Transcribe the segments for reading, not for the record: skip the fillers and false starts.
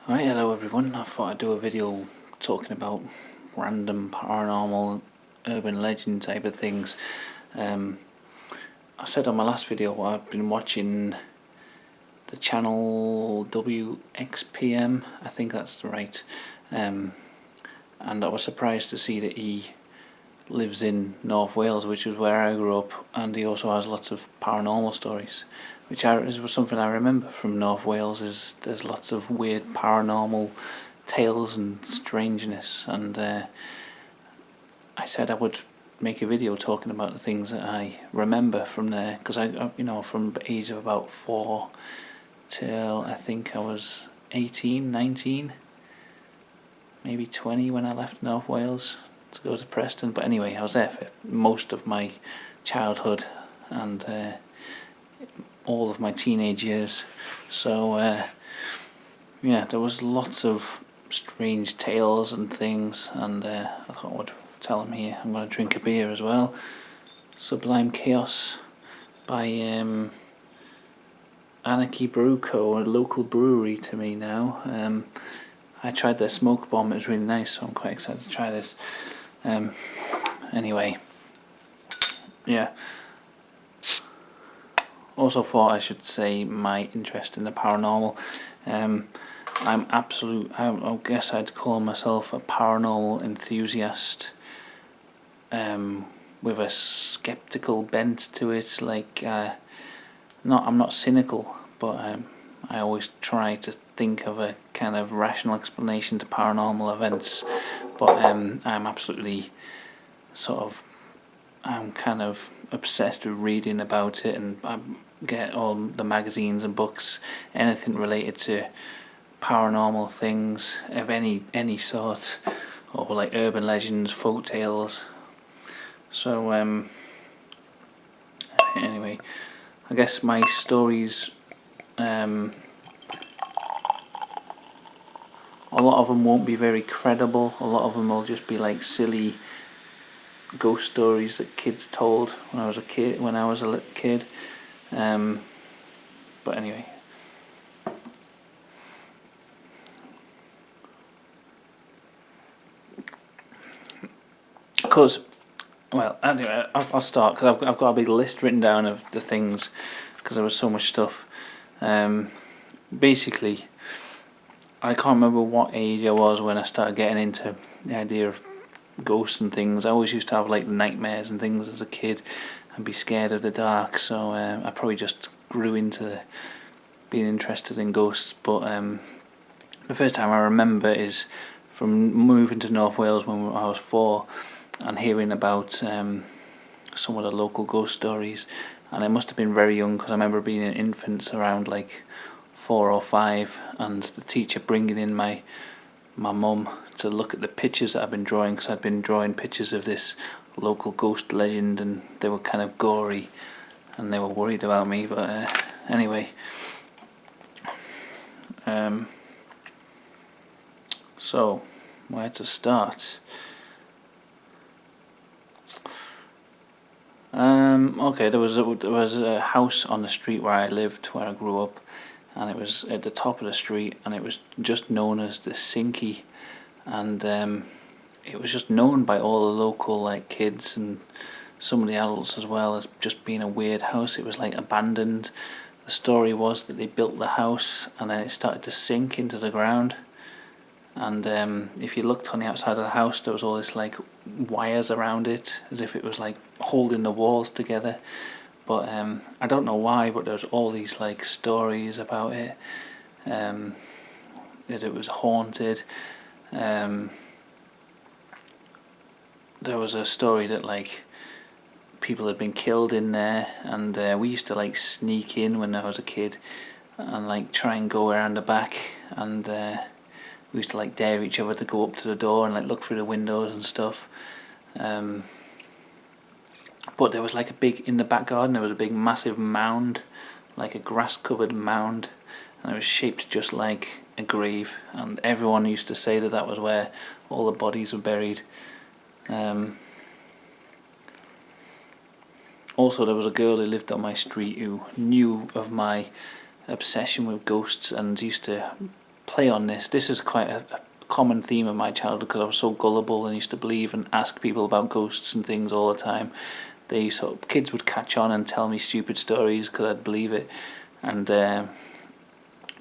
Right, hello everyone. I thought I'd do a video talking about random paranormal urban legend type of things. I said on my last video I've been watching the channel WXPM, I think that's right, and I was surprised to see that he lives in North Wales, which is where I grew up, and he also has lots of paranormal stories, which was something I remember from North Wales. Is there's lots of weird paranormal tales and strangeness, and I said I would make a video talking about the things that I remember from there, because from the age of about 4 till I think I was 18, 19, maybe 20 when I left North Wales to go to Preston. But anyway, I was there for most of my childhood and all of my teenage years. So yeah, there was lots of strange tales and things, and I thought I would tell them here. I'm going to drink a beer as well. Sublime Chaos by Anarchy Brew Co., a local brewery to me now. I tried their smoke bomb, it was really nice, so I'm quite excited to try this. Anyway, yeah. Also thought I should say my interest in the paranormal. I guess I'd call myself a paranormal enthusiast, with a skeptical bent to it. I'm not cynical, but I always try to think of a kind of rational explanation to paranormal events. But I'm absolutely I'm kind of obsessed with reading about it, and I get all the magazines and books, anything related to paranormal things of any sort, or like urban legends, folk tales. So anyway, I guess my stories, a lot of them won't be very credible. A lot of them will just be like silly ghost stories that kids told when I was a little kid. But anyway, anyway, I'll start, because I've got a big list written down of the things, because there was so much stuff. Basically, I can't remember what age I was when I started getting into the idea of ghosts and things. I always used to have like nightmares and things as a kid and be scared of the dark, so I probably just grew into being interested in ghosts. But the first time I remember is from moving to North Wales when I was 4 and hearing about some of the local ghost stories, and I must have been very young, because I remember being an infant around like 4 or 5, and the teacher bringing in my mum to look at the pictures that I've been drawing, because I'd been drawing pictures of this local ghost legend, and they were kind of gory, and they were worried about me. But anyway, so where to start? Okay, there was a house on the street where I lived, where I grew up, and it was at the top of the street, and it was just known as the Sinky, and it was just known by all the local like kids and some of the adults as well as just being a weird house. It was like abandoned. The story was that they built the house and then it started to sink into the ground, and if you looked on the outside of the house, there was all this like wires around it, as if it was like holding the walls together. But I don't know why, but there's all these like stories about it, that it was haunted. There was a story that like people had been killed in there, and we used to like sneak in when I was a kid and like try and go around the back, and we used to like dare each other to go up to the door and like look through the windows and stuff. But there was like in the back garden there was a big massive mound, like a grass covered mound, and it was shaped just like a grave, and everyone used to say that was where all the bodies were buried. Also, there was a girl who lived on my street who knew of my obsession with ghosts and used to play on this. This is quite a common theme of my childhood because I was so gullible and used to believe and ask people about ghosts and things all the time. Kids would catch on and tell me stupid stories because I'd believe it. And there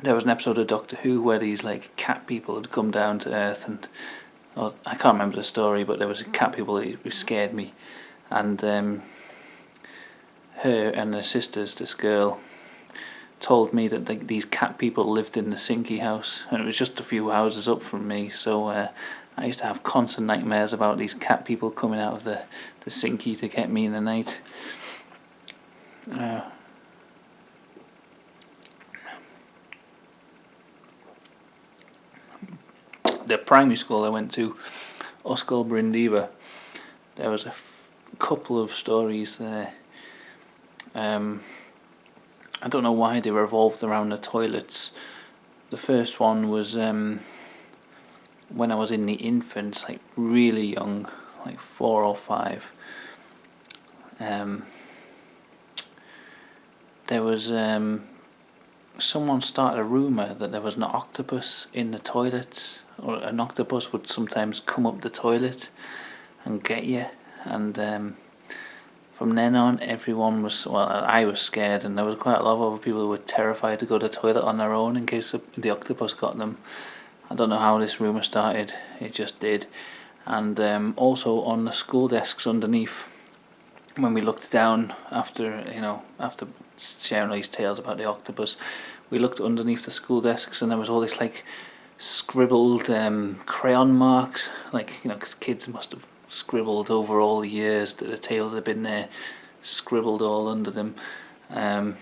was an episode of Doctor Who where these like cat people had come down to Earth, and I can't remember the story, but there was a cat people who scared me, and her and her sisters, this girl, told me that these cat people lived in the Sinky house, and it was just a few houses up from me. So I used to have constant nightmares about these cat people coming out of the Sinky to get me in the night. The primary school I went to, Oscail Brindeva, there was a couple of stories there. I don't know why they revolved around the toilets. The first one was when I was in the infants, like really young, like 4 or 5. There was someone started a rumour that there was an octopus in the toilets, or an octopus would sometimes come up the toilet and get you, and from then on, everyone was, I was scared, and there was quite a lot of other people who were terrified to go to the toilet on their own in case the octopus got them. I don't know how this rumour started, it just did. And also on the school desks underneath, when we looked down after sharing all these tales about the octopus, we looked underneath the school desks, and there was all this like scribbled crayon marks, like, because kids must have scribbled over all the years that the tales had been there, scribbled all under them. And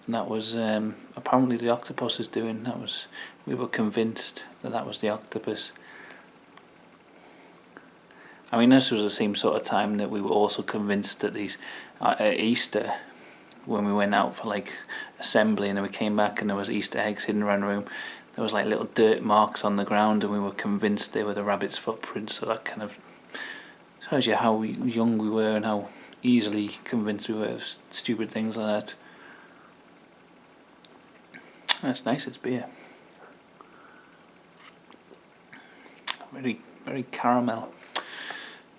that was apparently the octopus is doing. We were convinced that was the octopus. I mean, this was the same sort of time that we were also convinced that these at Easter, when we went out for like assembly, and then we came back and there was Easter eggs hidden around the room, there was like little dirt marks on the ground, and we were convinced they were the rabbit's footprints. So that kind of shows you how young we were and how easily convinced we were of stupid things like that. That's nice, it's beer. Very, very caramel.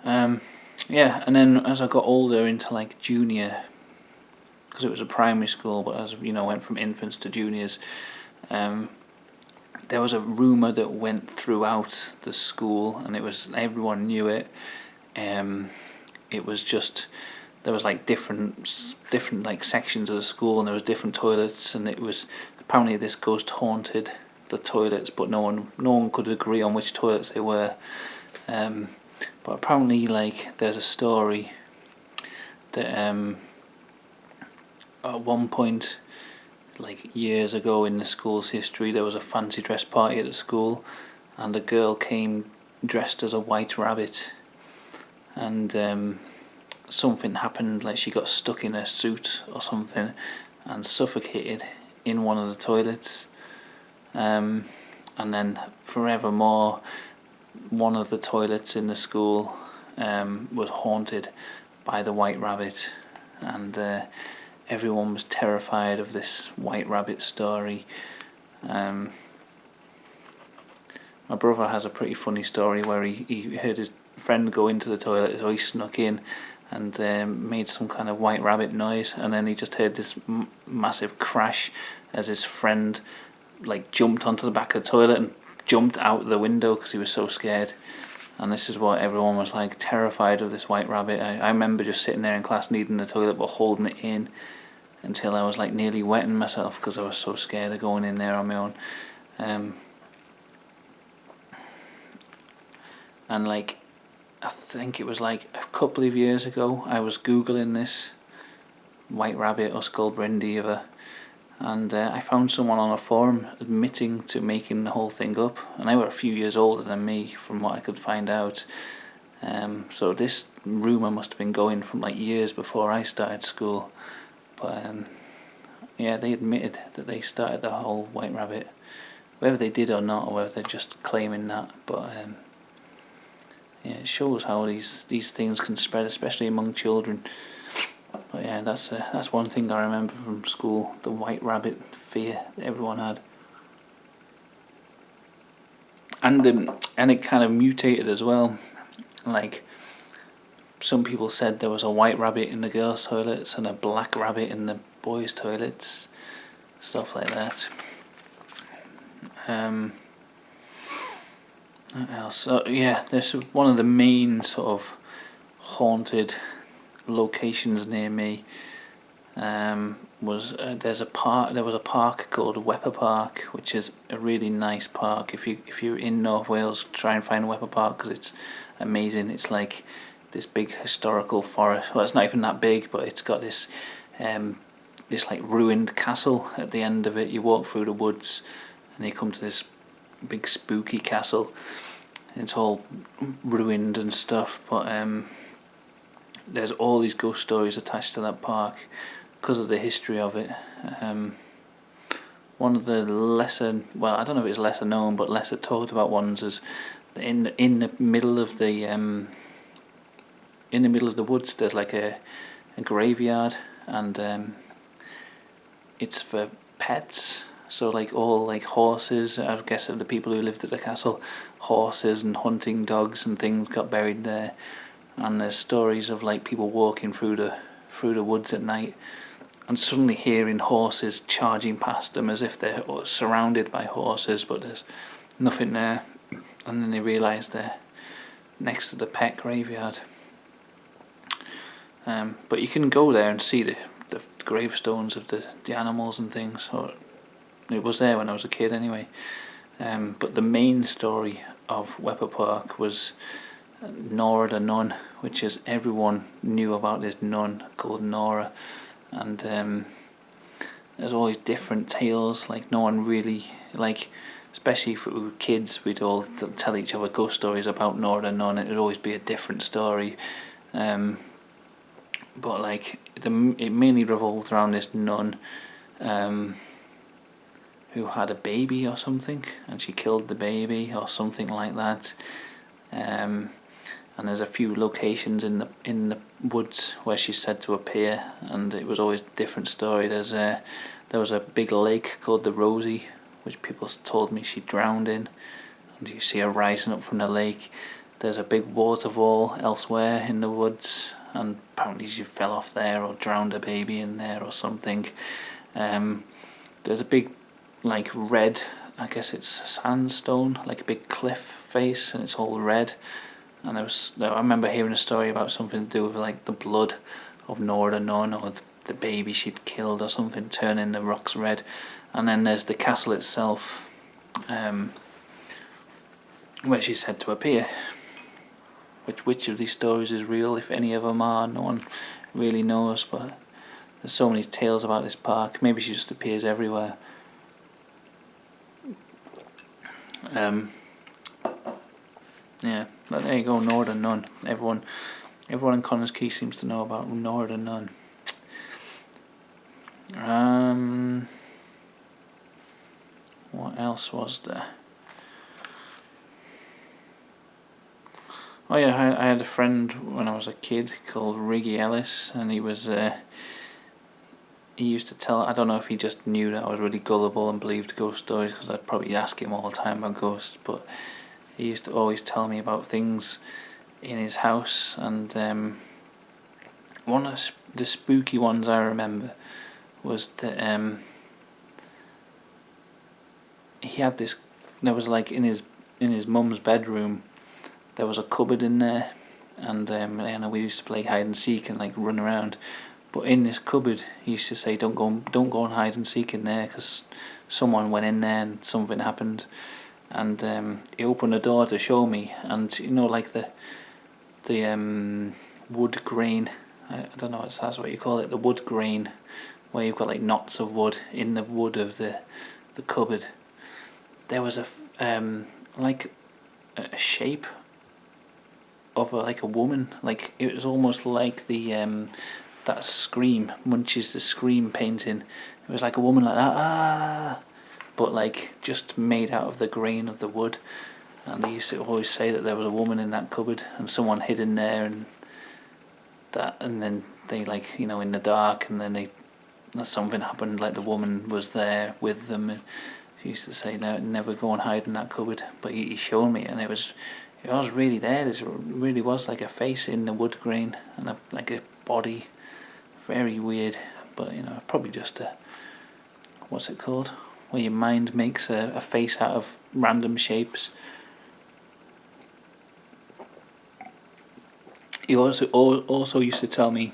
Yeah, and then as I got older into like junior, because it was a primary school, but as went from infants to juniors, there was a rumour that went throughout the school, and everyone knew it. It was just, there was like different like sections of the school, and there was different toilets, and it was apparently this ghost haunted the toilets, but no one could agree on which toilets they were. But apparently, like, there's a story that at one point, like years ago in the school's history, there was a fancy dress party at the school, and a girl came dressed as a white rabbit, and something happened, like she got stuck in her suit or something and suffocated in one of the toilets, and then forevermore one of the toilets in the school was haunted by the white rabbit, and everyone was terrified of this white rabbit story. My brother has a pretty funny story where he heard his friend go into the toilet, so he snuck in and made some kind of white rabbit noise, and then he just heard this massive crash as his friend like jumped onto the back of the toilet and jumped out the window because he was so scared. And this is what everyone was like, terrified of this white rabbit. I remember just sitting there in class needing the toilet but holding it in until I was like nearly wetting myself because I was so scared of going in there on my own. And like, I think it was like a couple of years ago, I was googling this white rabbit Oscail Brindeva, and I found someone on a forum admitting to making the whole thing up, and they were a few years older than me from what I could find out. So this rumour must have been going from like years before I started school, but yeah, they admitted that they started the whole white rabbit, whether they did or not, or whether they're just claiming that. But yeah, it shows how these things can spread, especially among children. But yeah, that's one thing I remember from school, the white rabbit fear that everyone had. and it kind of mutated as well. Like, some people said there was a white rabbit in the girls' toilets and a black rabbit in the boys' toilets, stuff like that. What else? So, yeah, there's one of the main sort of haunted locations near me. Was there was a park called Wepa Park, which is a really nice park. If you're in North Wales, try and find Wepa Park because it's amazing. It's like this big historical forest. Well, it's not even that big, but it's got this like ruined castle at the end of it. You walk through the woods, and you come to this big spooky castle. It's all ruined and stuff, but there's all these ghost stories attached to that park because of the history of it. One of the lesser, well, I don't know if it's lesser known, but lesser talked about ones is in the middle of the woods. There's like a graveyard, and it's for pets. So like all like horses, I guess the people who lived at the castle, horses and hunting dogs and things got buried there. And there's stories of like people walking through the woods at night and suddenly hearing horses charging past them as if they're surrounded by horses, but there's nothing there. And then they realise they're next to the pet graveyard. But you can go there and see the gravestones of the animals and things. Or it was there when I was a kid anyway. But the main story of Wepa Park was Nora the nun, which is everyone knew about this nun called Nora, and there's always different tales. Like no one really, like, especially if we were kids, we'd all tell each other ghost stories about Nora the nun. It would always be a different story, but like it mainly revolved around this nun who had a baby or something, and she killed the baby or something like that. And there's a few locations in the woods where she's said to appear, and it was always a different story. There was a big lake called the Rosie, which people told me she drowned in, and you see her rising up from the lake. There's a big waterfall elsewhere in the woods, and apparently she fell off there or drowned a baby in there or something. There's a big like red, I guess it's sandstone, like a big cliff face, and it's all red. And I remember hearing a story about something to do with like the blood of Nora the nun or the baby she'd killed or something turning the rocks red. And then there's the castle itself, where she's said to appear. Which of these stories is real, if any of them are, no one really knows. But there's so many tales about this park. Maybe she just appears everywhere. Yeah, but there you go, Nora the nun. Everyone in Connors Quay seems to know about Nora the nun. What else was there? Oh yeah, I had a friend when I was a kid called Riggy Ellis, and he used to tell, I don't know if he just knew that I was really gullible and believed ghost stories, because I'd probably ask him all the time about ghosts, but he used to always tell me about things in his house. And one of the spooky ones I remember was that he had this, there was like in his mum's bedroom, there was a cupboard in there, and we used to play hide and seek and like run around. But in this cupboard, he used to say, "Don't go and hide and seek in there, because someone went in there and something happened." And he opened the door to show me, and you know, like the wood grain. I don't know if that's what you call it. The wood grain, where you've got like knots of wood in the wood of the cupboard. There was like a shape of like a woman. Like it was almost like the that Scream, Munch's the Scream painting. It was like a woman like that, but like just made out of the grain of the wood. And they used to always say that there was a woman in that cupboard and someone hid in there, and then they, like, you know, in the dark, and then something happened, like the woman was there with them. And She used to say, "No, never go and hide in that cupboard." But he showed me, and it was really there. It really was like a face in the wood grain and like a body. Very weird, but probably just a, what's it called? Where your mind makes a face out of random shapes. He also used to tell me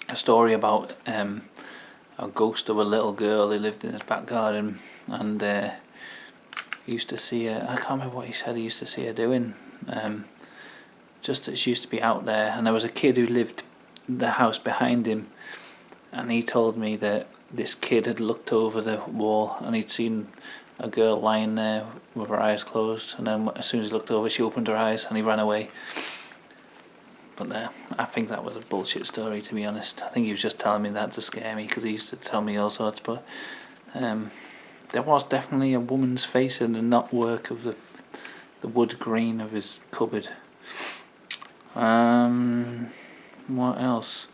a story about a ghost of a little girl who lived in his back garden, and he used to see her. I can't remember what he said. He used to see her doing. Just that she used to be out there, and there was a kid who lived the house behind him, and he told me that this kid had looked over the wall and he'd seen a girl lying there with her eyes closed, and then as soon as he looked over, she opened her eyes and he ran away. But I think that was a bullshit story, to be honest. I think he was just telling me that to scare me, because he used to tell me all sorts. But there was definitely a woman's face in the knotwork of the wood grain of his cupboard. What else?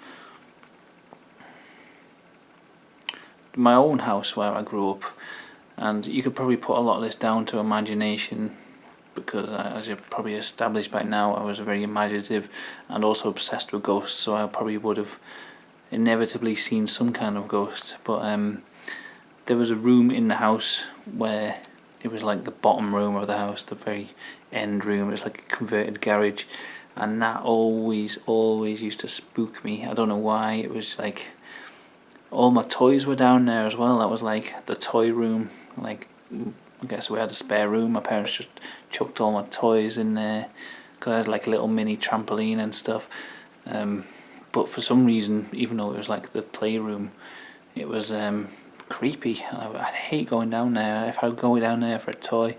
My own house where I grew up, and you could probably put a lot of this down to imagination, because as you've probably established by now, I was very imaginative and also obsessed with ghosts, so I probably would have inevitably seen some kind of ghost. But there was a room in the house where it was like the bottom room of the house, the very end room. It was like a converted garage, and that always used to spook me. I don't know why. It was like all my toys were down there as well. That was like the toy room. Like, I guess we had a spare room. My parents just chucked all my toys in there, because I had like a little mini trampoline and stuff. But for some reason, even though it was like the playroom, it was creepy. I'd hate going down there. If I would go down there for a toy,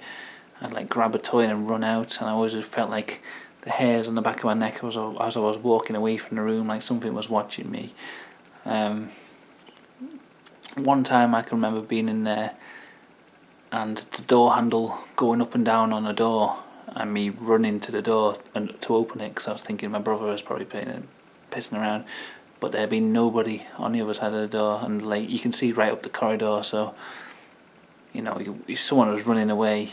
I'd like grab a toy and run out, and I always felt like the hairs on the back of my neck as I was walking away from the room, like something was watching me. One time I can remember being in there and the door handle going up and down on the door, and me running to the door and to open it, because I was thinking my brother was probably pissing around, but there'd been nobody on the other side of the door, and like you can see right up the corridor, so if someone was running away,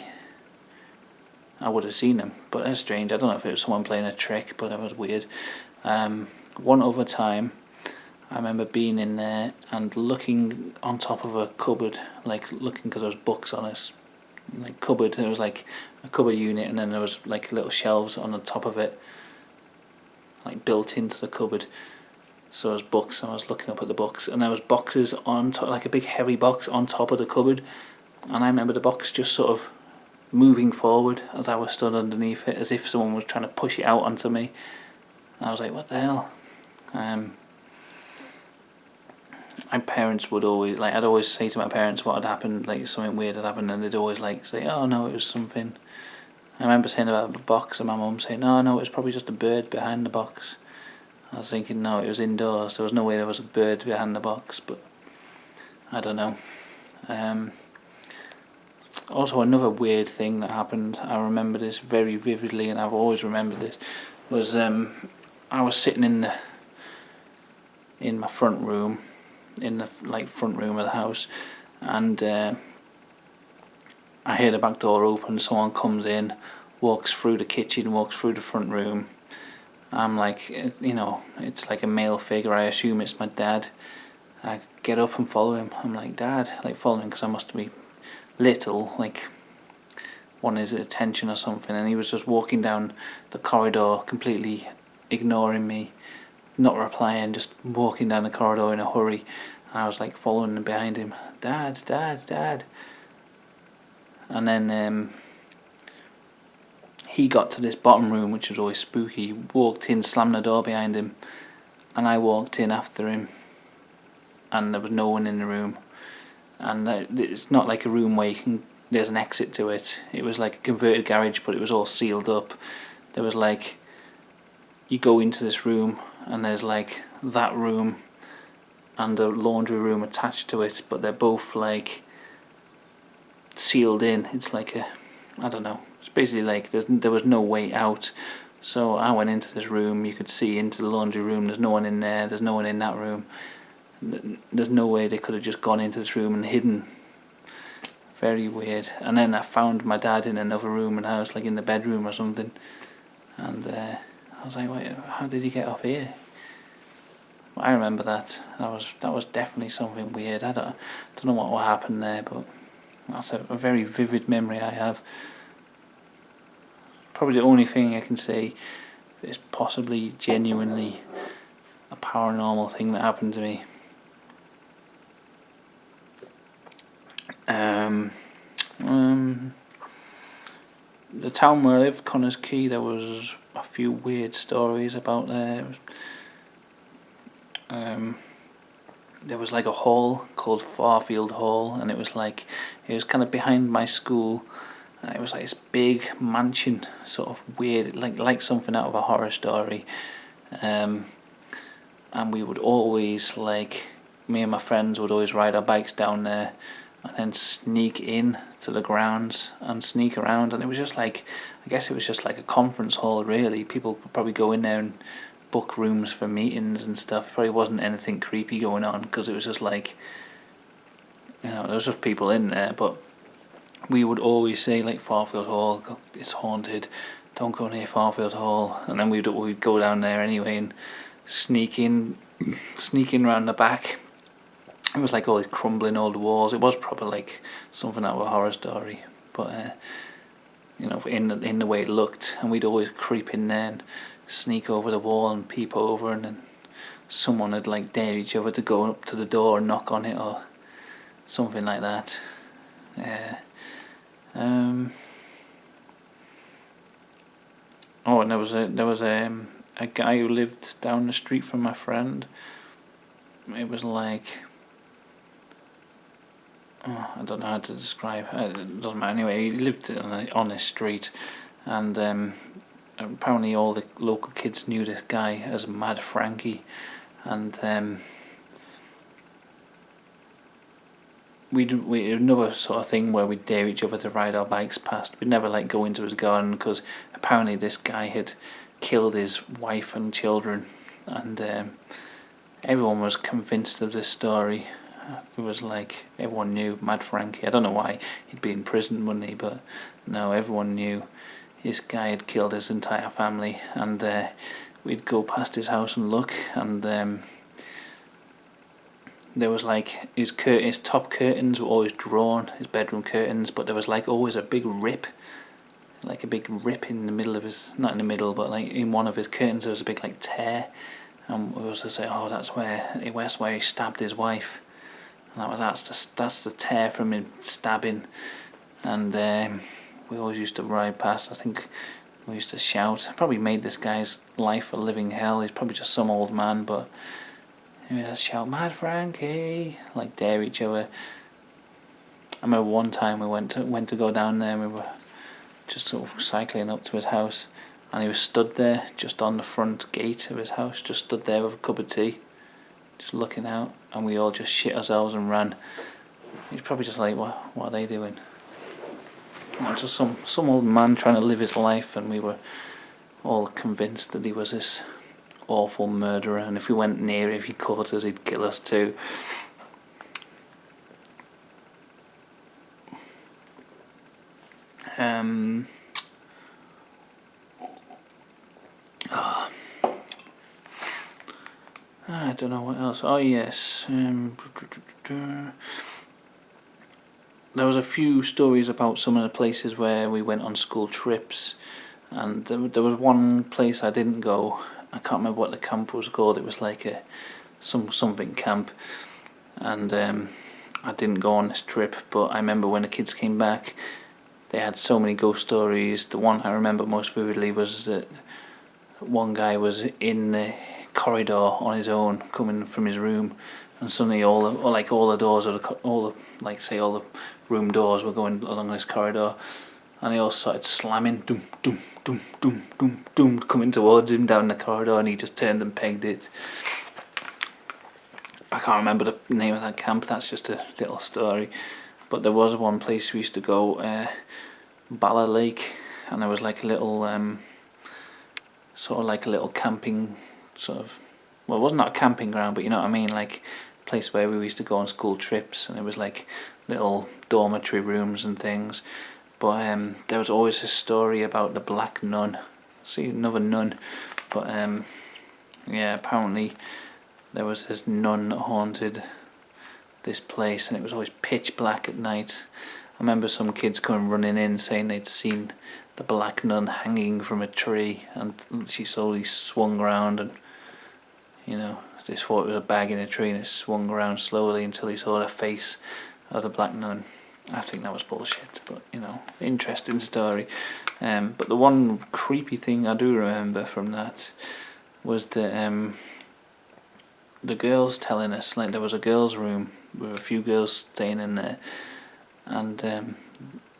I would have seen them. But that's strange. I don't know if it was someone playing a trick, but that was weird. One other time, I remember being in there and looking on top of a cupboard, like looking, because there was books on it, like cupboard. There was like a cupboard unit, and then there was like little shelves on the top of it, like built into the cupboard. So there was books, and I was looking up at the books, and there was boxes on top, like a big heavy box on top of the cupboard, and I remember the box just sort of moving forward as I was stood underneath it, as if someone was trying to push it out onto me. And I was like, what the hell? My parents would always, I'd always say to my parents what had happened, like something weird had happened, and they'd always say, oh no, it was something. I remember saying about the box, and my mum saying, no, it was probably just a bird behind the box. I was thinking, no, it was indoors, there was no way there was a bird behind the box, but I don't know. Also, another weird thing that happened, I remember this very vividly, and I've always remembered this, was I was sitting in my front room, in the front room of the house, and I hear the back door open, someone comes in, walks through the kitchen, walks through the front room. I'm like, it's like a male figure, I assume it's my dad. I get up and follow him. I'm like, Dad, following him, because I must be little, wanting his attention or something, and he was just walking down the corridor, completely ignoring me, not replying, just walking down the corridor in a hurry. And I was following behind him, Dad, Dad, Dad. And then he got to this bottom room, which was always spooky. He walked in, slammed the door behind him, and I walked in after him, and there was no one in the room. And it's not like a room where there's an exit to it. It was like a converted garage, but it was all sealed up. There was you go into this room, and there's that room and a laundry room attached to it, but they're both sealed in. It's I don't know. It's basically there was no way out. So I went into this room. You could see into the laundry room. There's no one in there. There's no one in that room. There's no way they could have just gone into this room and hidden very weird. And then I found my dad in another room in the house, like in the bedroom or something, and I was like, wait, how did he get up here? I remember that. That was definitely something weird. I don't know what happened there, but that's a very vivid memory I have. Probably the only thing I can say is possibly genuinely a paranormal thing that happened to me. The town where I lived, Connors Quay, there was a few weird stories about there. There was like a hall called Farfield Hall, and it was kind of behind my school, and it was like this big mansion, sort of weird, like something out of a horror story. And we would always, me and my friends would always ride our bikes down there and then sneak in to the grounds and sneak around, and it was just like, I guess it was just like a conference hall really. People would probably go in there and book rooms for meetings and stuff. It probably wasn't anything creepy going on, because it was just like, there was just people in there, but we would always say, like, Farfield Hall, it's haunted, don't go near Farfield Hall, and then we'd go down there anyway and sneak in around the back. It was like all these crumbling old walls. It was probably like something out of a horror story, but in the way it looked, and we'd always creep in there and sneak over the wall and peep over, and then someone would like dare each other to go up to the door and knock on it or something like that. Oh, and there was a guy who lived down the street from my friend. It was like, I don't know how to describe. It doesn't matter anyway. He lived on this street, and apparently all the local kids knew this guy as Mad Frankie, and we'd another sort of thing where we'd dare each other to ride our bikes past. We'd never like go into his garden, because apparently this guy had killed his wife and children, and everyone was convinced of this story. It was like everyone knew Mad Frankie. I don't know why, he'd be in prison, wouldn't he? But no, everyone knew this guy had killed his entire family, and we'd go past his house and look, and there was like his top curtains were always drawn, his bedroom curtains, but there was like always a big rip in the middle of his, not in the middle, but like in one of his curtains there was a big like tear, and we also say, oh, that's where he stabbed his wife, and that's the tear from him stabbing, and we always used to ride past. I think we used to shout. Probably made this guy's life a living hell. He's probably just some old man, but we would just shout, Mad Frankie, like dare each other. I remember one time we went to go down there, and we were just sort of cycling up to his house, and he was stood there just on the front gate of his house, just stood there with a cup of tea, just looking out, and we all just shit ourselves and ran. He's probably just like, what are they doing? Just some old man trying to live his life, and we were all convinced that he was this awful murderer, and if we went near, if he caught us, he'd kill us too. I don't know what else. Oh yes, there was a few stories about some of the places where we went on school trips, and there was one place I didn't go. I can't remember what the camp was called. It was like something camp, and I didn't go on this trip. But I remember when the kids came back, they had so many ghost stories. The one I remember most vividly was that one guy was in the corridor on his own, coming from his room, and suddenly all the doors of all the room doors were going along this corridor, and they all started slamming, doom doom doom doom doom doom, coming towards him down the corridor, and he just turned and pegged it. I can't remember the name of that camp. That's just a little story. But there was one place we used to go, Bala Lake, and there was like a little sort of like a little camping sort of, well, it wasn't a camping ground, but you know what I mean, like place where we used to go on school trips, and it was like little dormitory rooms and things. But there was always a story about the Black Nun. See, another nun. But yeah, apparently there was this nun that haunted this place, and it was always pitch black at night. I remember some kids coming running in saying they'd seen the Black Nun hanging from a tree, and she slowly swung around, and you know, they thought it was a bag in a tree, and it swung around slowly until they saw the face of the Black Nun. I think that was bullshit, but you know, interesting story. But the one creepy thing I do remember from that was the girls telling us, like, there was a girls' room with a few girls staying in there, and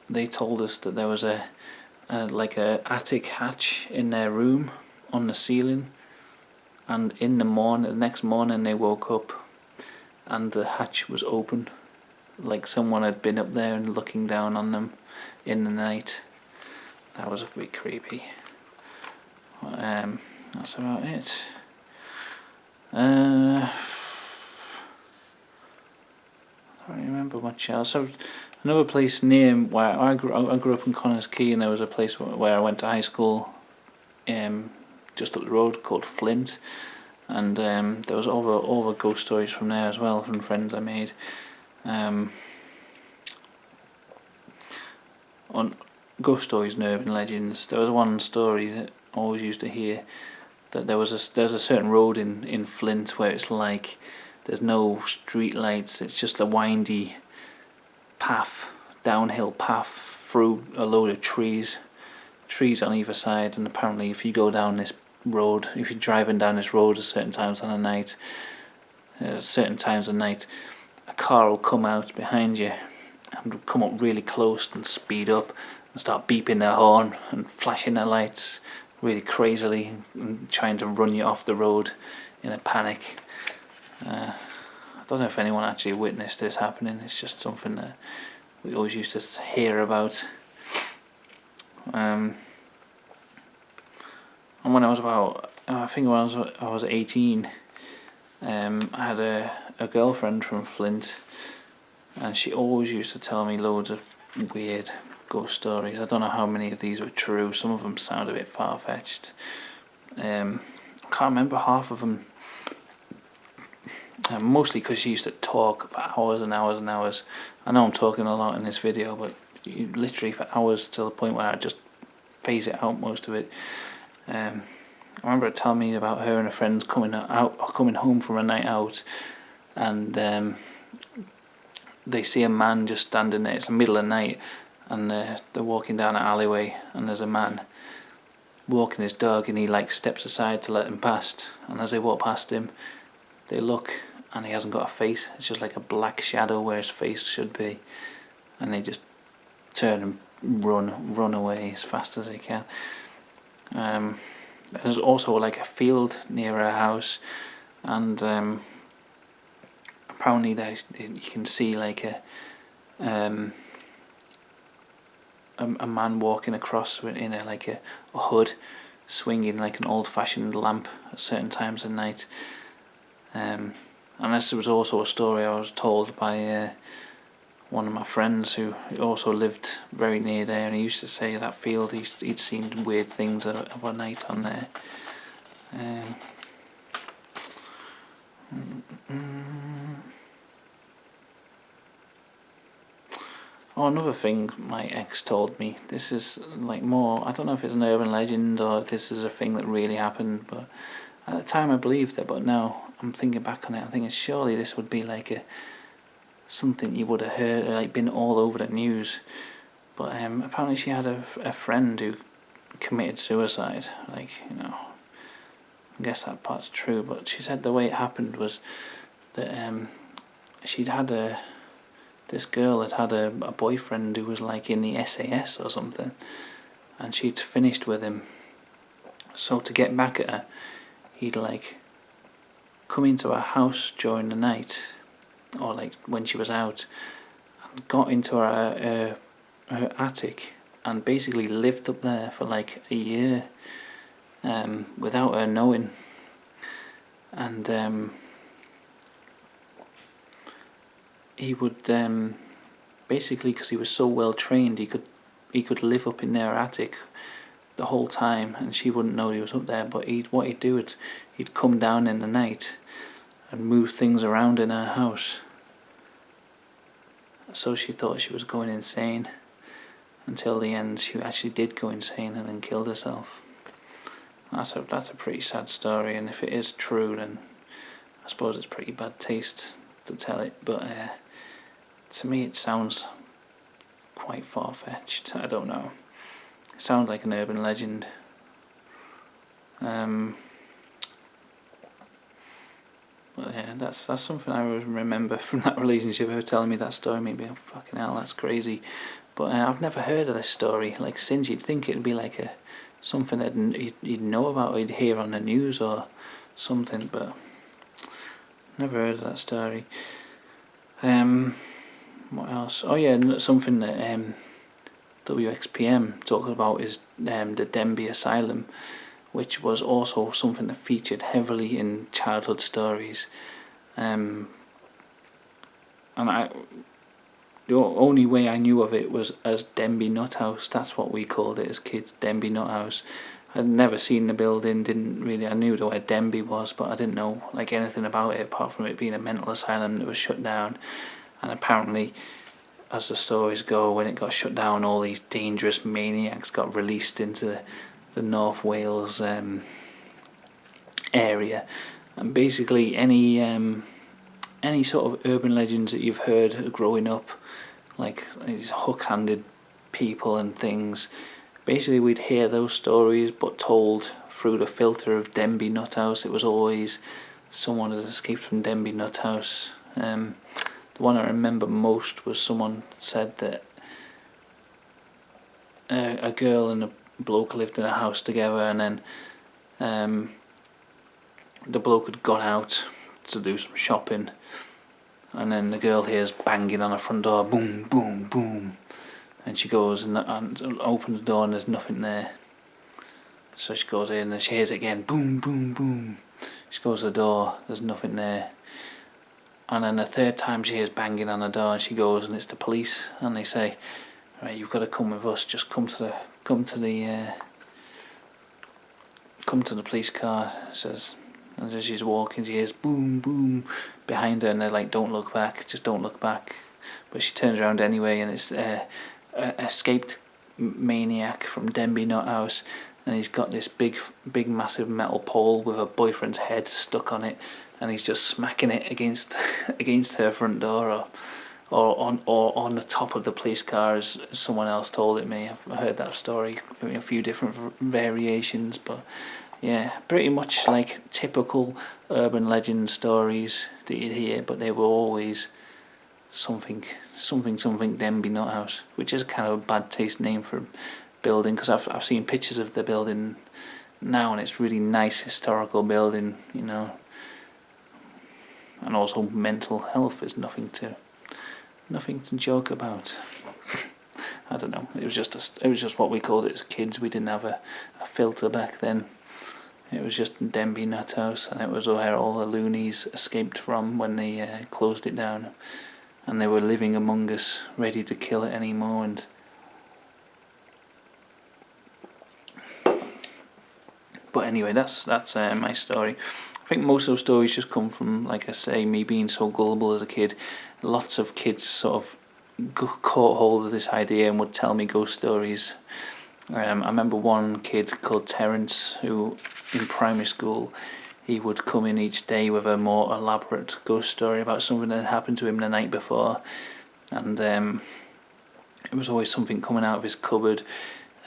they told us that there was a attic hatch in their room on the ceiling, and in the next morning they woke up and the hatch was open, like someone had been up there and looking down on them in the night. That was a bit creepy. That's about it. I don't remember much else. So another place near where I grew up in Connors Quay, and there was a place where I went to high school, just up the road, called Flint, and there was all the ghost stories from there as well, from friends I made. On ghost stories and urban legends, there was one story that I always used to hear, that there's a certain road in Flint where it's like there's no street lights, it's just a windy path, downhill path through a load of trees on either side, and apparently if you go down this road, if you're driving down this road at certain times of night, a car will come out behind you and come up really close and speed up and start beeping their horn and flashing their lights really crazily and trying to run you off the road in a panic. I don't know if anyone actually witnessed this happening. It's just something that we always used to hear about. And when I was I was 18, I had a girlfriend from Flint, and she always used to tell me loads of weird ghost stories. I don't know how many of these were true. Some of them sound a bit far-fetched. I can't remember half of them. Mostly because she used to talk for hours and hours and hours. I know I'm talking a lot in this video, but literally for hours, to the point where I just phase it out, most of it. I remember her telling me about her and her friends coming home from a night out, and they see a man just standing there. It's the middle of the night, and they're walking down an alleyway, and there's a man walking his dog, and he like steps aside to let him past, and as they walk past him, they look, and he hasn't got a face. It's just like a black shadow where his face should be, and they just turn and run away as fast as they can. There's also like a field near our house, and apparently you can see like a man walking across in a hood, swinging like an old-fashioned lamp at certain times of night. And this was also a story I was told by one of my friends who also lived very near there, and he used to say that field he'd seen weird things of a night on there. Oh, another thing my ex told me, this is like more, I don't know if it's an urban legend or if this is a thing that really happened, but at the time I believed it, but now I'm thinking back on it, I'm thinking surely this would be like something you would have heard, like been all over the news. But apparently she had a friend who committed suicide, like, you know, I guess that part's true, but she said the way it happened was that this girl had a boyfriend who was like in the SAS or something, and she'd finished with him. So to get back at her, he'd like come into her house during the night, or like when she was out, and got into her attic and basically lived up there for like a year, without her knowing. And he would basically because he was so well trained, he could live up in their attic the whole time, and she wouldn't know he was up there. But what he'd do is he'd come down in the night and move things around in her house. So she thought she was going insane, until the end she actually did go insane and then killed herself. That's a pretty sad story, and if it is true, then I suppose it's pretty bad taste to tell it. But to me, it sounds quite far-fetched. I don't know. It sounds like an urban legend. But yeah, that's something I always remember from that relationship. Her telling me that story made me, oh, fucking hell, that's crazy. But I've never heard of this story. Like, since you'd think it'd be like something that you'd know about, or you'd hear on the news or something, but never heard of that story. What else? Oh yeah, something that WXPM talks about is the Denby Asylum, which was also something that featured heavily in childhood stories. And the only way I knew of it was as Denby Nuthouse. That's what we called it as kids, Denby Nuthouse. I'd never seen the building, I knew where Denby was, but I didn't know like anything about it apart from it being a mental asylum that was shut down. And apparently, as the stories go, when it got shut down, all these dangerous maniacs got released into the North Wales area, and basically any sort of urban legends that you've heard growing up, like these hook-handed people and things, basically we'd hear those stories but told through the filter of Denby Nuthouse. It was always someone had escaped from Denby Nuthouse. The one I remember most was someone said that a girl and a bloke lived in a house together, and then the bloke had gone out to do some shopping, and then the girl hears banging on her front door, boom, boom, boom, and she goes and opens the door and there's nothing there. So she goes in and she hears it again, boom, boom, boom. She goes to the door, there's nothing there. And then the third time she hears banging on the door, and she goes and it's the police, and they say, right, you've got to come with us, just come to the police car. Says, and as she's walking, she hears boom, boom behind her, and they're like, don't look back, just don't look back. But she turns around anyway, and it's an escaped maniac from Denby Nuthouse, and he's got this big massive metal pole with her boyfriend's head stuck on it, and he's just smacking it against her front door, or on the top of the police car, as someone else told it me. I've heard that story in a few different variations, but yeah, pretty much like typical urban legend stories that you'd hear, but they were always something Denby Nuthouse, which is kind of a bad taste name for a building, because I've seen pictures of the building now, and it's really nice historical building, you know. And also mental health is nothing to joke about. I don't know. It was just what we called it as kids. We didn't have a filter back then. It was just Denby Nuthouse, and it was where all the loonies escaped from when they closed it down, and they were living among us, ready to kill at any moment. But anyway, that's my story. I think most of those stories just come from, like I say, me being so gullible as a kid. Lots of kids sort of caught hold of this idea and would tell me ghost stories. I remember one kid called Terence, who in primary school, he would come in each day with a more elaborate ghost story about something that had happened to him the night before, and it was always something coming out of his cupboard.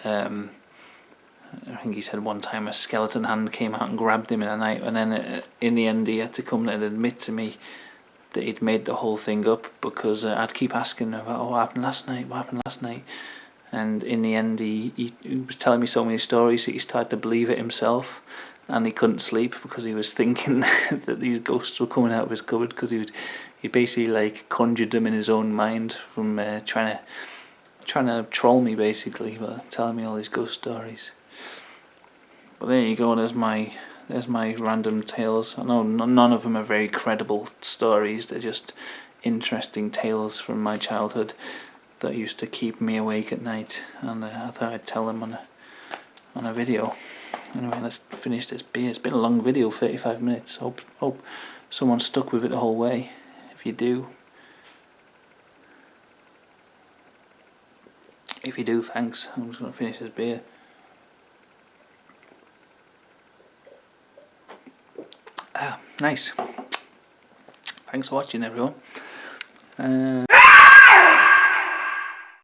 I think he said one time a skeleton hand came out and grabbed him in the night, and then in the end he had to come and admit to me that he'd made the whole thing up, because I'd keep asking him about, what happened last night, and in the end he was telling me so many stories that he started to believe it himself, and he couldn't sleep because he was thinking that these ghosts were coming out of his cupboard, because he basically like conjured them in his own mind from trying to troll me basically, but telling me all these ghost stories. But there you go, there's my random tales. I know none of them are very credible stories, they're just interesting tales from my childhood. that used to keep me awake at night, and I thought I'd tell them on a video. Anyway, let's finish this beer. It's been a long video, 35 minutes. Hope someone stuck with it the whole way. If you do, thanks. I'm just going to finish this beer. Nice. Thanks for watching, everyone.